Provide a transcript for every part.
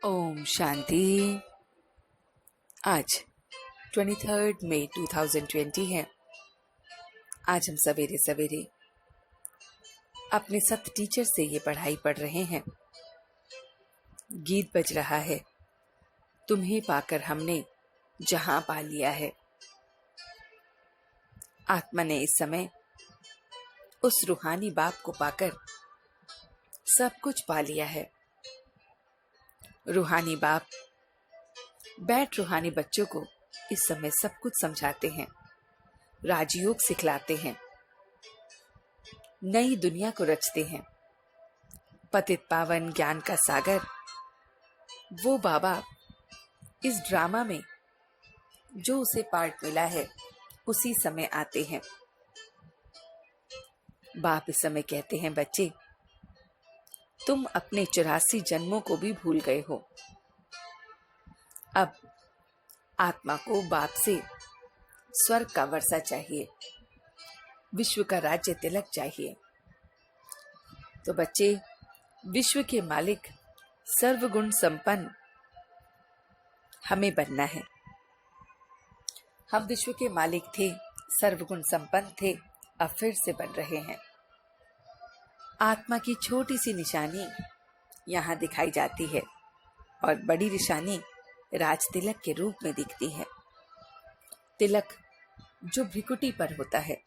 ओम शांति। आज 23 मई 2020 है। आज हम सवेरे सवेरे अपने सत टीचर से ये पढ़ाई पढ़ रहे हैं। गीत बज रहा है, तुम्हें पाकर हमने जहां पा लिया है। आत्मा ने इस समय उस रूहानी बाप को पाकर सब कुछ पा लिया है। रूहानी बाप बैठ रूहानी बच्चों को इस समय सब कुछ समझाते हैं, राजयोग सिखलाते हैं, नई दुनिया को रचते हैं। पतित पावन ज्ञान का सागर वो बाबा इस ड्रामा में जो उसे पार्ट मिला है उसी समय आते हैं। बाप इस समय कहते हैं, बच्चे तुम अपने 84 जन्मों को भी भूल गए हो। अब आत्मा को बाप से स्वर्ग का वर्षा चाहिए, विश्व का राज्य तिलक चाहिए। तो बच्चे, विश्व के मालिक सर्वगुण संपन्न हमें बनना है। हम विश्व के मालिक थे, सर्वगुण संपन्न थे, अब फिर से बन रहे हैं। आत्मा की छोटी सी निशानी यहाँ दिखाई जाती है और बड़ी निशानी राज तिलक के रूप में दिखती है। तिलक जो भ्रिकुटी पर होता है,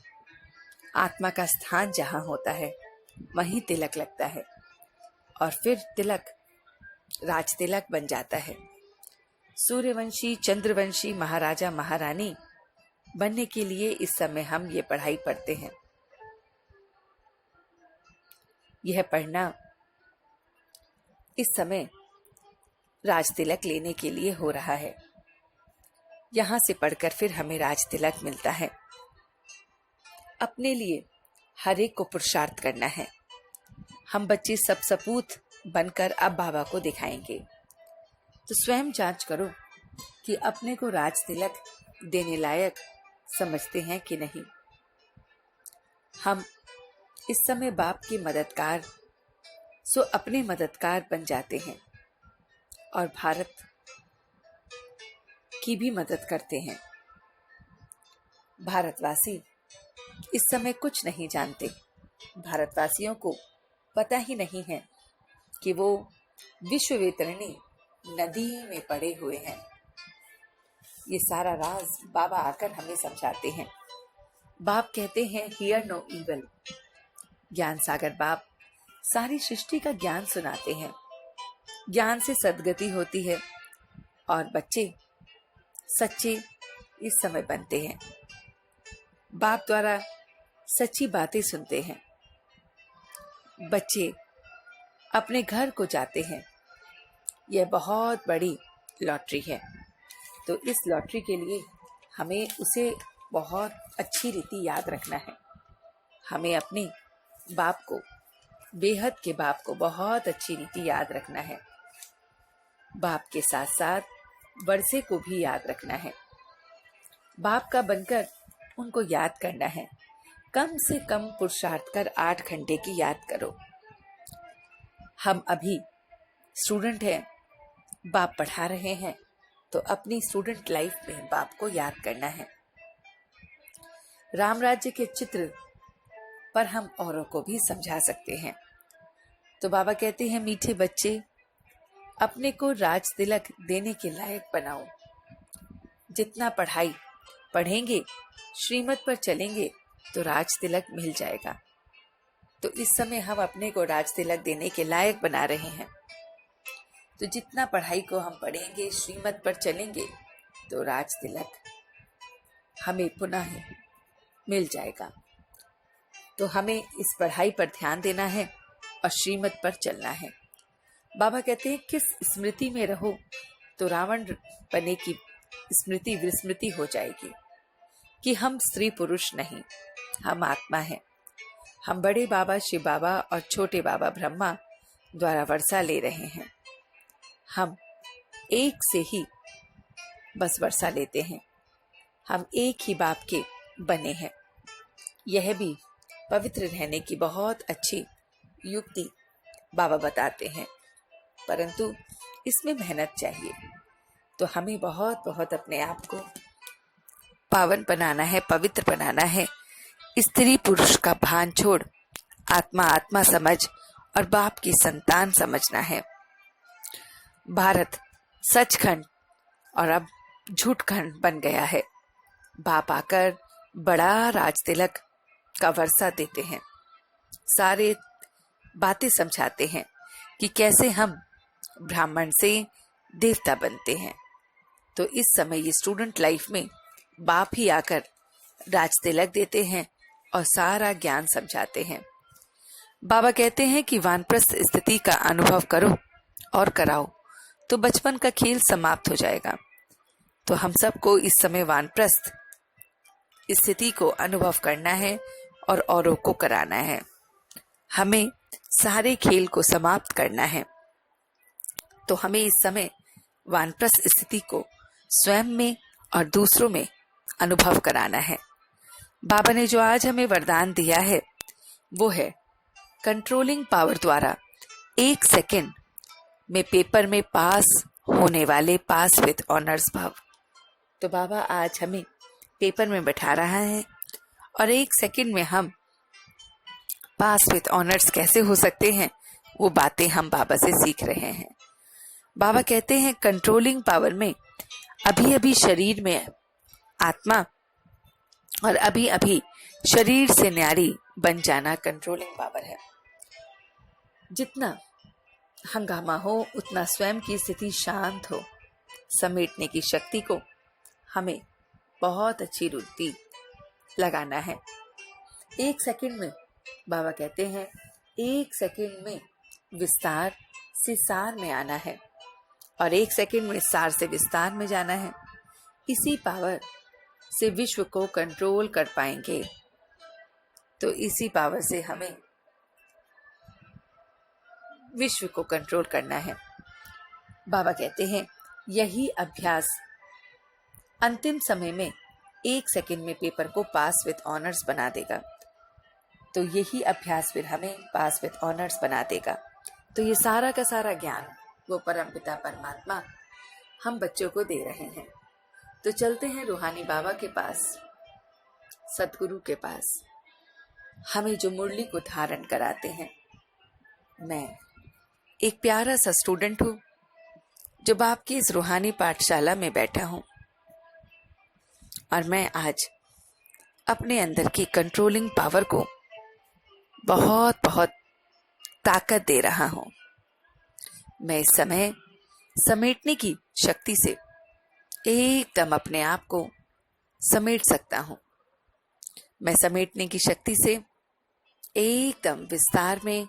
आत्मा का स्थान जहाँ होता है वहीं तिलक लगता है और फिर तिलक राज तिलक बन जाता है। सूर्यवंशी चंद्रवंशी महाराजा महारानी बनने के लिए इस समय हम ये पढ़ाई पढ़ते हैं। यह पढ़ना इस समय राज तिलक लेने के लिए हो रहा है। यहां से पढ़कर फिर हमें राज तिलक मिलता है। अपने लिए हर एक को पुरुषार्थ करना है। हम बच्चे सब सपूत बनकर अब बाबा को दिखाएंगे। तो स्वयं जांच करो कि अपने को राज तिलक देने लायक समझते हैं कि नहीं। हम इस समय बाप के मददगार सो अपने मददगार बन जाते हैं और भारत की भी मदद करते हैं। भारतवासी इस समय कुछ नहीं जानते। भारतवासियों को पता ही नहीं है कि वो विश्व वेतरणी नदी में पड़े हुए हैं। ये सारा राज बाबा आकर हमें समझाते हैं। बाप कहते हैं, हियर नो इवल। ज्ञान सागर बाप सारी सृष्टि का ज्ञान सुनाते हैं। ज्ञान से सद्गति होती है और बच्चे सच्चे इस समय बनते हैं। बाप द्वारा सच्ची बातें सुनते हैं। बच्चे अपने घर को जाते हैं। यह बहुत बड़ी लॉटरी है। तो इस लॉटरी के लिए हमें उसे बहुत अच्छी रीति याद रखना है। हमें अपने बाप को, बेहद के बाप को बहुत अच्छी रीति याद रखना है। बाप के साथ साथ वर्षे को भी याद रखना है। बाप का बनकर उनको याद करना है। कम से कम पुरुषार्थ कर 8 घंटे की याद करो। हम अभी स्टूडेंट हैं, बाप पढ़ा रहे हैं, तो अपनी स्टूडेंट लाइफ में बाप को याद करना है। राम राज्य के चित्र पर हम औरों को भी समझा सकते हैं। तो बाबा कहते हैं, मीठे बच्चे अपने को राज तिलक देने के लायक बनाओ। जितना पढ़ाई पढ़ेंगे, श्रीमत पर चलेंगे तो राज तिलक मिल जाएगा। तो इस समय हम अपने को राज तिलक देने के लायक बना रहे हैं। तो जितना पढ़ाई को हम पढ़ेंगे, श्रीमत पर चलेंगे तो राज तिलक हमें पुनः मिल जाएगा। तो हमें इस पढ़ाई पर ध्यान देना है और श्रीमत पर चलना है। बाबा कहते हैं, किस स्मृति में रहो तो रावण बने की स्मृति विस्मृति हो जाएगी कि हम स्त्री पुरुष नहीं, हम आत्मा हैं। हम बड़े बाबा शिव बाबा और छोटे बाबा ब्रह्मा द्वारा वर्षा ले रहे हैं। हम एक से ही बस वर्षा लेते हैं। हम एक ही बाप के बने हैं। यह भी पवित्र रहने की बहुत अच्छी युक्ति बाबा बताते हैं। परंतु इसमें मेहनत चाहिए। तो हमें बहुत बहुत अपने आप को पावन बनाना है, पवित्र बनाना है। स्त्री पुरुष का भान छोड़ आत्मा आत्मा समझ और बाप की संतान समझना है। भारत सचखंड और अब झूठखंड बन गया है। बाप आकर बड़ा राज तिलक का वर्षा देते हैं, सारे बातें समझाते हैं कि कैसे हम ब्राह्मण से देवता बनते हैं। तो इस समय ये स्टूडेंट लाइफ में बाप ही आकर राज तिलक देते हैं और सारा ज्ञान समझाते हैं। बाबा कहते हैं कि वानप्रस्थ स्थिति का अनुभव करो और कराओ तो बचपन का खेल समाप्त हो जाएगा। तो हम सबको इस समय वानप्रस्थ स्थिति को अनुभव करना है और औरों को कराना है। हमें सारे खेल को समाप्त करना है। तो हमें इस समय वानप्रस्थ स्थिति को स्वयं में और दूसरों में अनुभव कराना है। बाबा ने जो आज हमें वरदान दिया है वो है कंट्रोलिंग पावर द्वारा 1 सेकेंड में पेपर में पास होने वाले पास विद ऑनर्स भाव। तो बाबा आज हमें पेपर में बैठा रहा है और 1 सेकेंड में हम पास विद ऑनर्स कैसे हो सकते हैं वो बातें हम बाबा से सीख रहे हैं। बाबा कहते हैं कंट्रोलिंग पावर में अभी अभी शरीर में आत्मा और अभी अभी शरीर से न्यारी बन जाना कंट्रोलिंग पावर है। जितना हंगामा हो उतना स्वयं की स्थिति शांत हो, समेटने की शक्ति को हमें बहुत अच्छी रुचि लगाना है। 1 सेकंड में बाबा कहते हैं 1 सेकंड में विस्तार से सार में आना है और 1 सेकंड में सार से विस्तार में जाना है। इसी पावर से विश्व को कंट्रोल कर पाएंगे। तो इसी पावर से हमें विश्व को कंट्रोल करना है। बाबा कहते हैं यही अभ्यास अंतिम समय में 1 सेकंड में पेपर को पास विद ऑनर्स बना देगा। तो यही अभ्यास फिर हमें पास विद ऑनर्स बना देगा। तो ये सारा का सारा ज्ञान वो परमपिता परमात्मा हम बच्चों को दे रहे हैं। तो चलते हैं रूहानी बाबा के पास, सतगुरु के पास, हमें जो मुरली को धारण कराते हैं। मैं एक प्यारा सा स्टूडेंट हूँ जो बाप की इस रूहानी पाठशाला में बैठा हूँ और मैं आज अपने अंदर की कंट्रोलिंग पावर को बहुत बहुत ताकत दे रहा हूँ। मैं इस समय समेटने की शक्ति से एकदम अपने आप को समेट सकता हूँ। मैं समेटने की शक्ति से एकदम विस्तार में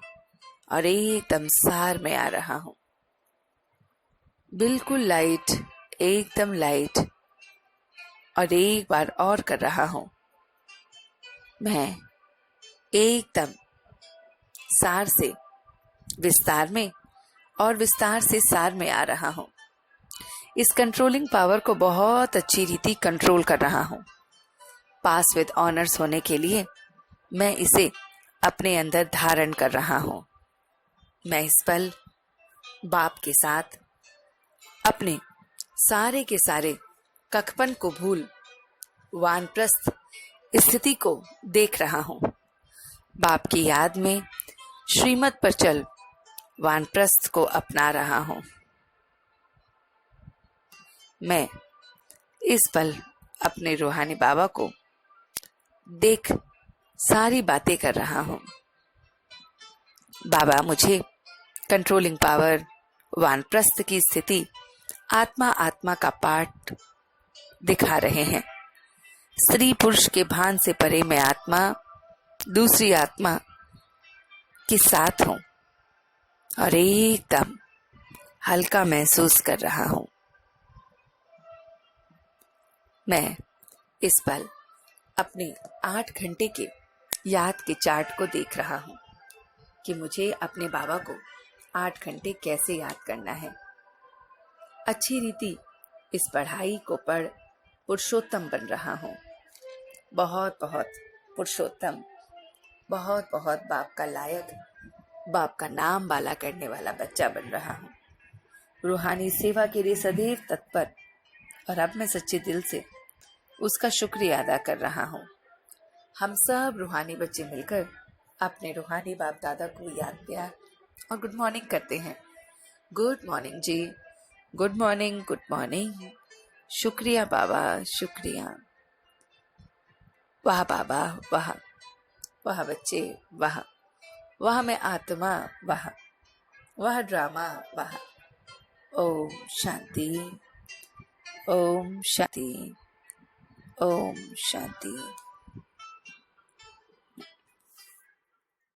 और एकदम सार में आ रहा हूँ। बिल्कुल लाइट, एकदम लाइट। और एक बार और कर रहा हूँ। मैं एकदम सार से विस्तार में और विस्तार से सार में आ रहा हूँ। इस कंट्रोलिंग पावर को बहुत अच्छी रीति कंट्रोल कर रहा हूँ। पास विद ऑनर्स होने के लिए मैं इसे अपने अंदर धारण कर रहा हूँ। मैं इस पल बाप के साथ अपने सारे के सारे कखपन को भूल वानप्रस्थ स्थिति को देख रहा हूँ। बाप की याद में श्रीमत पर चल वानप्रस्थ को अपना रहा हूँ। मैं इस पल अपने रूहानी बाबा को देख सारी बातें कर रहा हूँ। बाबा मुझे कंट्रोलिंग पावर, वानप्रस्थ की स्थिति, आत्मा आत्मा का पाठ दिखा रहे हैं। स्त्री पुरुष के भान से परे मैं आत्मा दूसरी आत्मा के साथ हूँ और एकदम हल्का महसूस कर रहा हूँ। मैं इस पल अपने 8 घंटे के याद के चार्ट को देख रहा हूँ कि मुझे अपने बाबा को 8 घंटे कैसे याद करना है। अच्छी रीति इस पढ़ाई को पढ़ पुरुषोत्तम बन रहा हूँ। बहुत बहुत पुरुषोत्तम, बहुत बहुत बाप का लायक, बाप का नाम वाला करने वाला बच्चा बन रहा हूँ। रूहानी सेवा के लिए सदैव तत्पर, और अब मैं सच्चे दिल से उसका शुक्रिया अदा कर रहा हूँ। हम सब रूहानी बच्चे मिलकर अपने रूहानी बाप दादा को याद, प्यार और गुड मॉर्निंग करते हैं। गुड मॉर्निंग जी, गुड मॉर्निंग, गुड मॉर्निंग। शुक्रिया बाबा, शुक्रिया। वाह बाबा, वाह वाह बच्चे, वाह वाह मैं आत्मा, वाह वाह ड्रामा, वाह। ओम शांति, ओम शांति, ओम शांति।